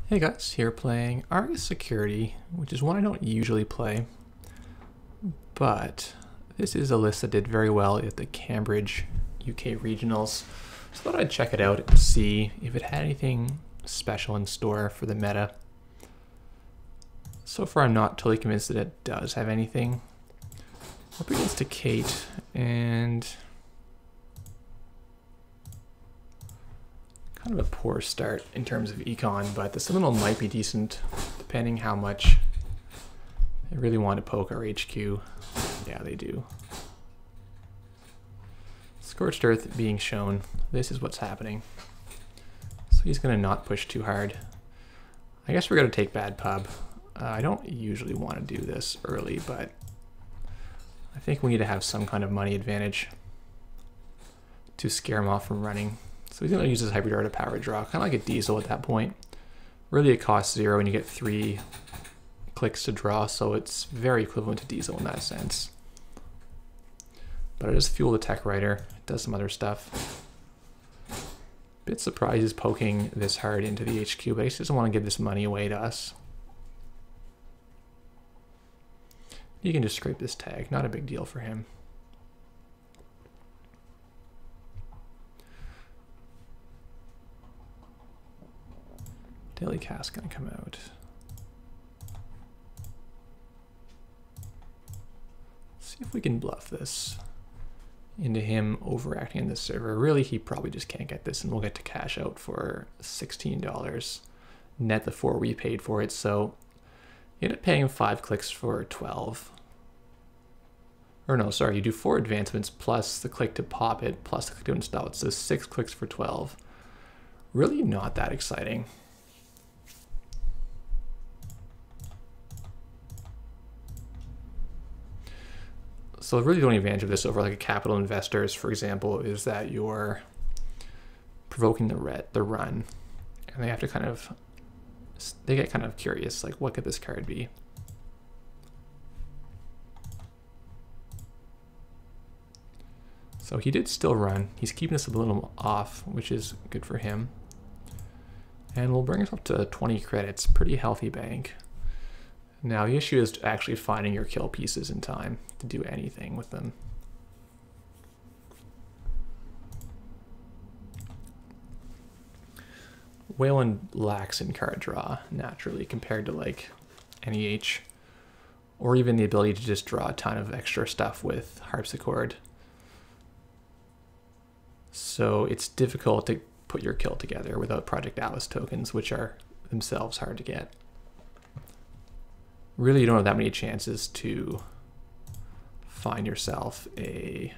Hey guys, here playing Argus Security, which is one I don't usually play, but this is a list that did very well at the Cambridge UK Regionals, so I thought I'd check it out and see if it had anything special in store for the meta. So far I'm not totally convinced that it does have anything. Up against a Kate, and kind of a poor start in terms of econ, but the Seminole might be decent depending how much they really want to poke our HQ. Yeah, they do. Scorched Earth being shown. This is what's happening. So he's going to not push too hard. I guess we're going to take bad pub. I don't usually want to do this early, but I think we need to have some kind of money advantage to scare him off from running. So he's going to use his Hyper Dart to power draw, kind of like a Diesel at that point. Really it costs 0 and you get 3 clicks to draw, so it's very equivalent to Diesel in that sense. But it does fuel the Tech Writer, it does some other stuff. Bit surprised he's poking this hard into the HQ, but he just doesn't want to give this money away to us. You can just scrape this tag, not a big deal for him. Daily Cast gonna come out. Let's see if we can bluff this into him overacting in this server. Really, he probably just can't get this, and we'll get to cash out for $16. Net the 4 we paid for it, so you end up paying 5 clicks for 12. Or no, sorry, you do 4 advancements plus the click to pop it, plus the click to install it, so 6 clicks for 12. Really not that exciting. So really the only advantage of this over like a capital investors, for example, is that you're provoking the run, and they have to kind of, they get kind of curious, like what could this card be? So he did still run. He's keeping us a little off, which is good for him. And we'll bring us up to 20 credits, pretty healthy bank. Now the issue is actually finding your kill pieces in time to do anything with them. Wayland lacks in card draw naturally compared to like NEH, or even the ability to just draw a ton of extra stuff with Harpsichord. So it's difficult to put your kill together without Project Atlas tokens, which are themselves hard to get. Really, you don't have that many chances to find yourself a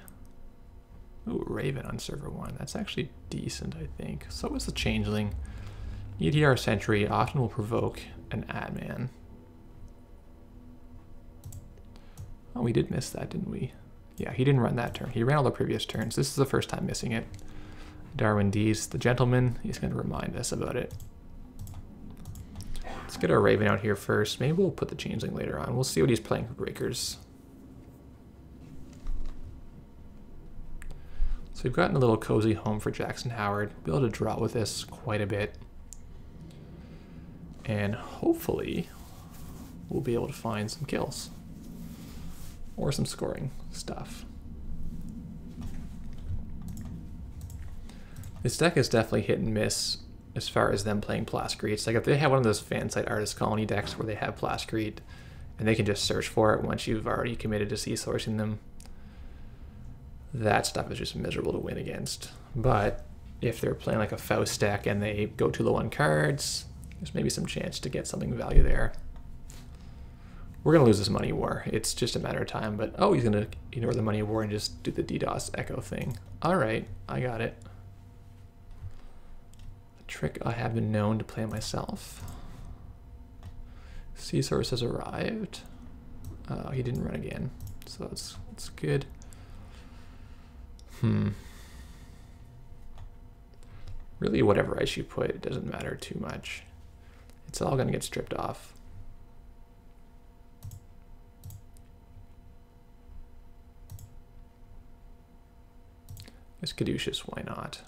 Raven on server 1. That's actually decent, I think. So is the Changeling. EDR Sentry often will provoke an Adman. Oh, we did miss that, didn't we? Yeah, he didn't run that turn. He ran all the previous turns. This is the first time missing it. Darwindeez, the Gentleman, he's going to remind us about it. Let's get our Raven out here first. Maybe we'll put the Changeling later on. We'll see what he's playing for breakers. So we've gotten a little cozy home for Jackson Howard. Be able to draw with this quite a bit. And hopefully we'll be able to find some kills. Or some scoring stuff. This deck is definitely hit and miss as far as them playing Plascrete. Like if they have one of those fan site artist colony decks where they have Plascrete and they can just search for it once you've already committed to sourcing them, that stuff is just miserable to win against. But if they're playing like a Faust deck and they go too low on cards, there's maybe some chance to get something of value there. We're going to lose this money war. It's just a matter of time. But oh, he's going to ignore the money war and just do the DDoS echo thing. All right, I got it. Trick I have been known to play myself. Sea Source has arrived. He didn't run again, so that's good. Really, whatever ice you put, it doesn't matter too much. It's all gonna get stripped off. It's Caduceus, why not?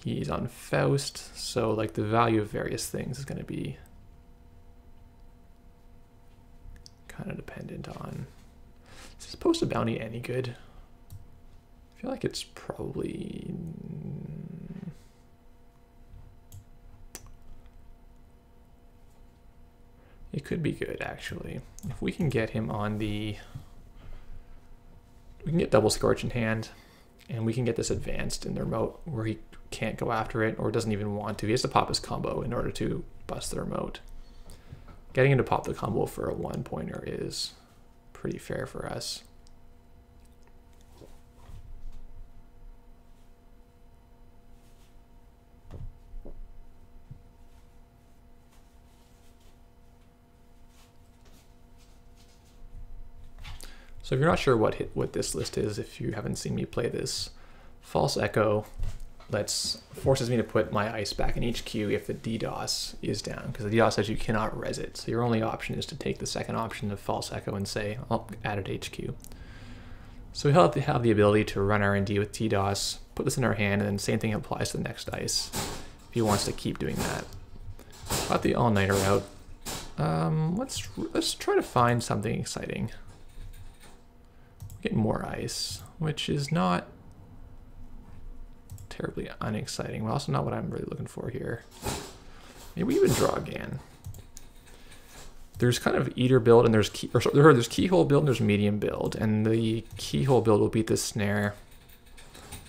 He's on Faust, so like the value of various things is going to be kind of dependent on. Is this post a bounty any good? I feel like it's probably. It could be good actually. If we can get him on the. We can get double Scorch in hand, and we can get this advanced in the remote where he can't go after it or doesn't even want to. He has to pop his combo in order to bust the remote. Getting him to pop the combo for a 1-pointer is pretty fair for us. So if you're not sure what this list is, if you haven't seen me play this, False Echo forces me to put my ice back in HQ if the DDOS is down, because the DDOS says you cannot res it. So your only option is to take the second option of False Echo and say, I'll add it HQ. So we have the ability to run R&D with DDOS, put this in our hand, and then same thing applies to the next ice if he wants to keep doing that. Got the all-nighter out. Let's try to find something exciting. Get more ice, which is not terribly unexciting, but also not what I'm really looking for here. Maybe we even draw again. There's kind of eater build, and there's keyhole build, and there's medium build, and the keyhole build will beat the snare.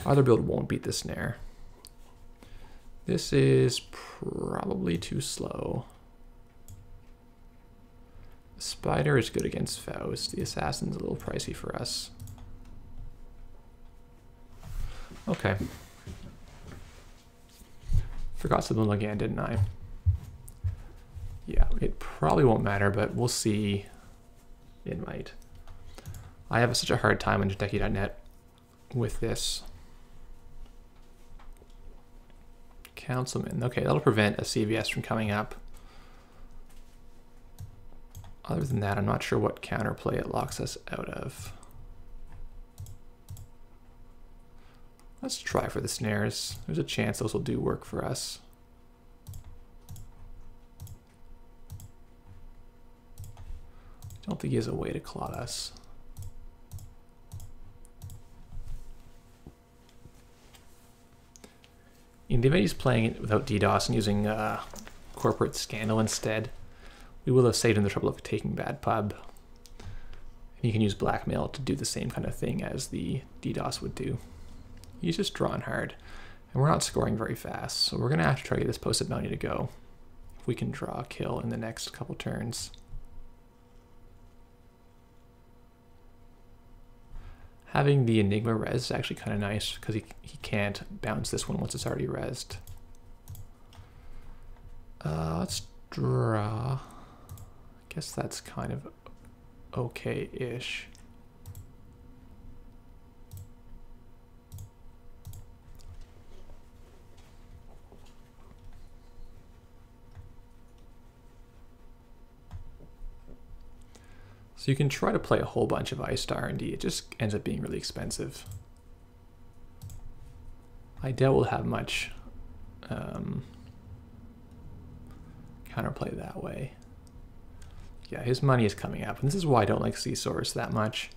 Other build won't beat the snare. This is probably too slow. Spider is good against Faust. The Assassin's a little pricey for us. Okay. Forgot something again, didn't I? Yeah, it probably won't matter, but we'll see. It might. I have such a hard time on Jateki.net with this. Councilman. Okay, that'll prevent a CVS from coming up. Other than that, I'm not sure what counterplay it locks us out of. Let's try for the snares. There's a chance those will do work for us. I don't think he has a way to clot us. In the event he's playing it without DDoS and using Corporate Scandal instead, we will have saved him the trouble of taking bad pub. And you can use blackmail to do the same kind of thing as the DDoS would do. He's just drawing hard, and we're not scoring very fast, so we're gonna have to try to get this posted bounty to go. If we can draw a kill in the next couple turns. Having the Enigma res is actually kind of nice, because he can't bounce this one once it's already resed. Let's draw. I guess that's kind of okay-ish. So you can try to play a whole bunch of iced R&D. It just ends up being really expensive. I doubt we'll have much counterplay that way. Yeah, his money is coming up, and this is why I don't like C-Source that much.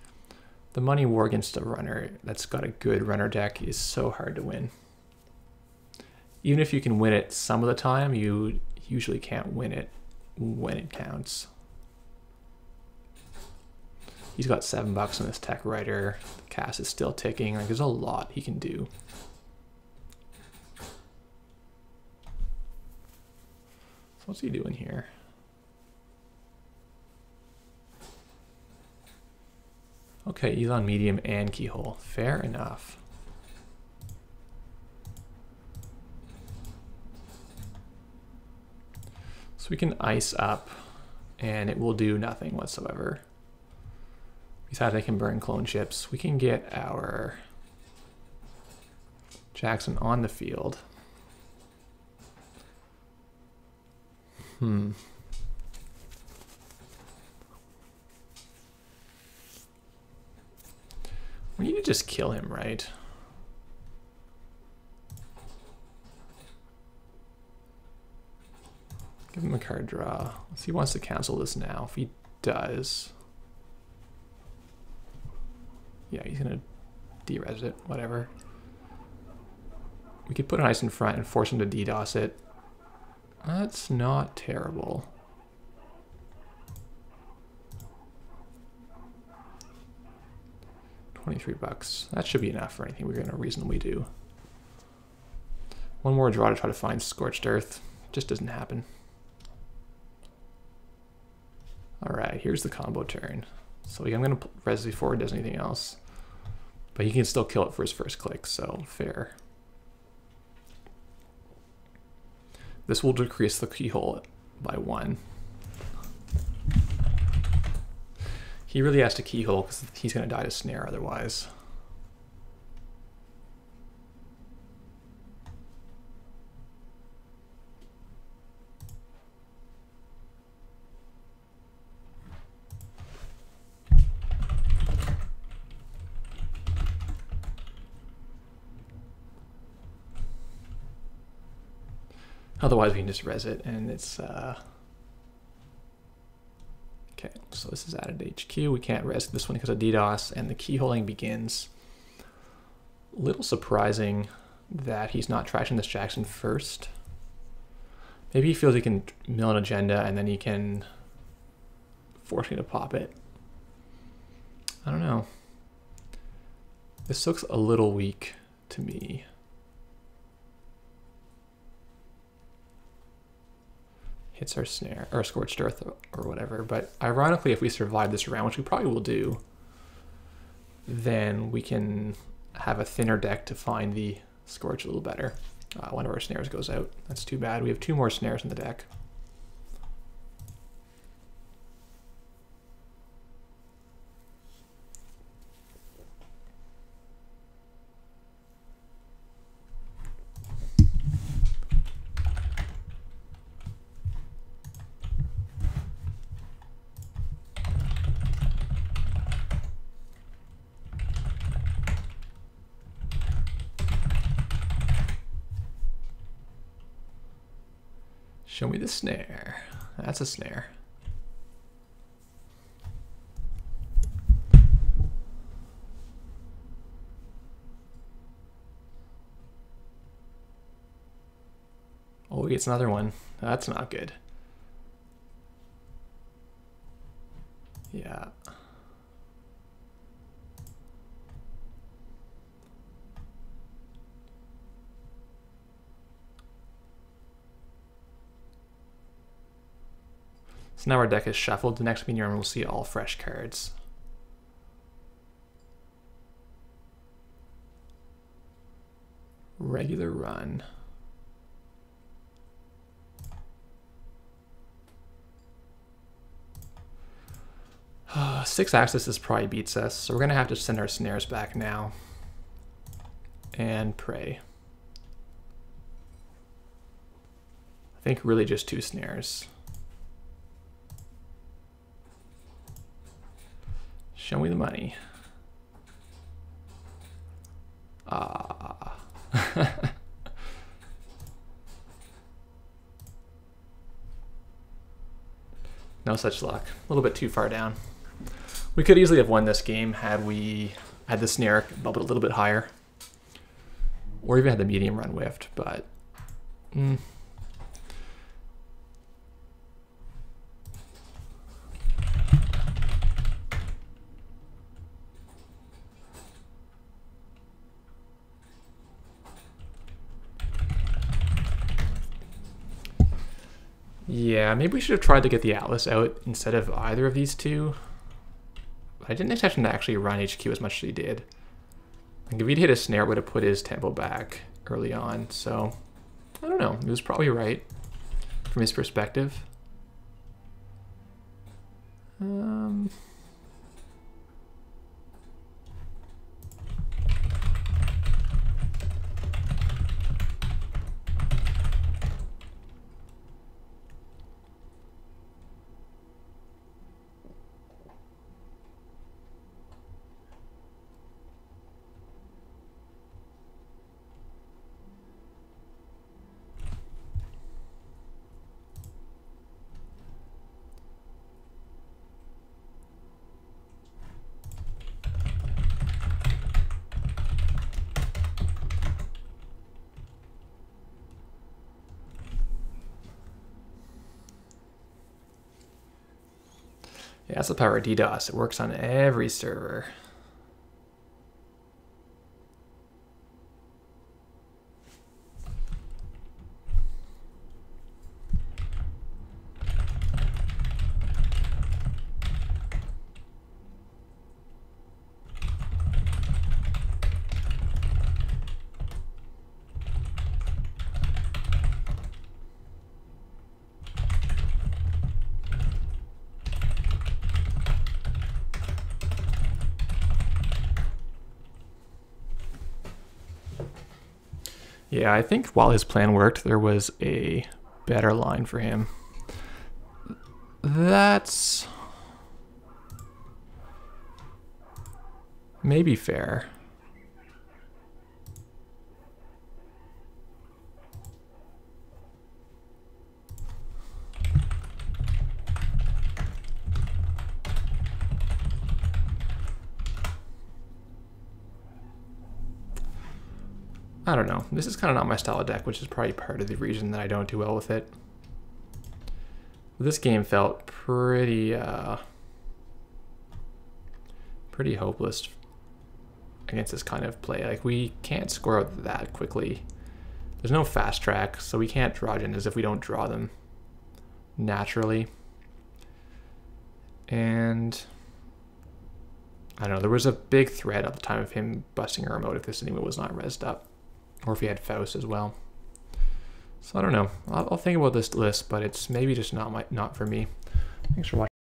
The money war against a runner that's got a good runner deck is so hard to win. Even if you can win it some of the time, you usually can't win it when it counts. He's got $7 on this tech writer. The cast is still ticking. Like, there's a lot he can do. So what's he doing here? Okay, Elon medium and keyhole. Fair enough. So we can ice up, and it will do nothing whatsoever. Besides, I can burn clone ships. We can get our Jackson on the field. We need to just kill him, right? Give him a card draw. Let's see if he wants to cancel this now. If he does, yeah, he's gonna de-res it, whatever. We could put an ice in front and force him to DDoS it. That's not terrible. $23. That should be enough for anything we're gonna reasonably do. One more draw to try to find Scorched Earth. Just doesn't happen. All right, here's the combo turn. So I'm gonna res before it does anything else, but he can still kill it for his first click, so fair. This will decrease the keyhole by 1. He really has to keyhole because he's gonna die to snare otherwise. Otherwise we can just res it and it's okay, so this is added to HQ. We can't res this one because of DDoS, and the keyholing begins. A little surprising that he's not trashing this Jackson first. Maybe he feels he can mill an agenda and then he can force me to pop it. I don't know. This looks a little weak to me. Hits our snare, or Scorched Earth, or whatever. But ironically, if we survive this round, which we probably will do, then we can have a thinner deck to find the Scorch a little better. One of our snares goes out. That's too bad. We have 2 more snares in the deck. Show me the snare. That's a snare. Oh, he gets another one. That's not good. Yeah. So now our deck is shuffled. The next minion run we'll see all fresh cards. Regular run. Six axis probably beats us, so we're gonna have to send our snares back now and pray. I think really just 2 snares. Show me the money. Ah. No such luck. A little bit too far down. We could easily have won this game had we had the snare bubbled a little bit higher, or even had the medium run whiffed, but yeah, maybe we should have tried to get the Atlas out instead of either of these two. I didn't expect him to actually run HQ as much as he did. Like if he'd hit a snare, it would have put his tempo back early on. So I don't know. He was probably right from his perspective. Yeah, that's the power of DDoS. It works on every server. Yeah, I think while his plan worked, there was a better line for him. That's maybe fair. I don't know. This is kind of not my style of deck, which is probably part of the reason that I don't do well with it. This game felt pretty hopeless against this kind of play. Like, we can't score out that quickly. There's no fast track, so we can't draw agendas if we don't draw them naturally. And I don't know, there was a big threat at the time of him busting our remote if this anyway was not rezzed up. Or if he had Faust as well. So I don't know. I'll think about this list, but it's maybe just not for me. Thanks for watching.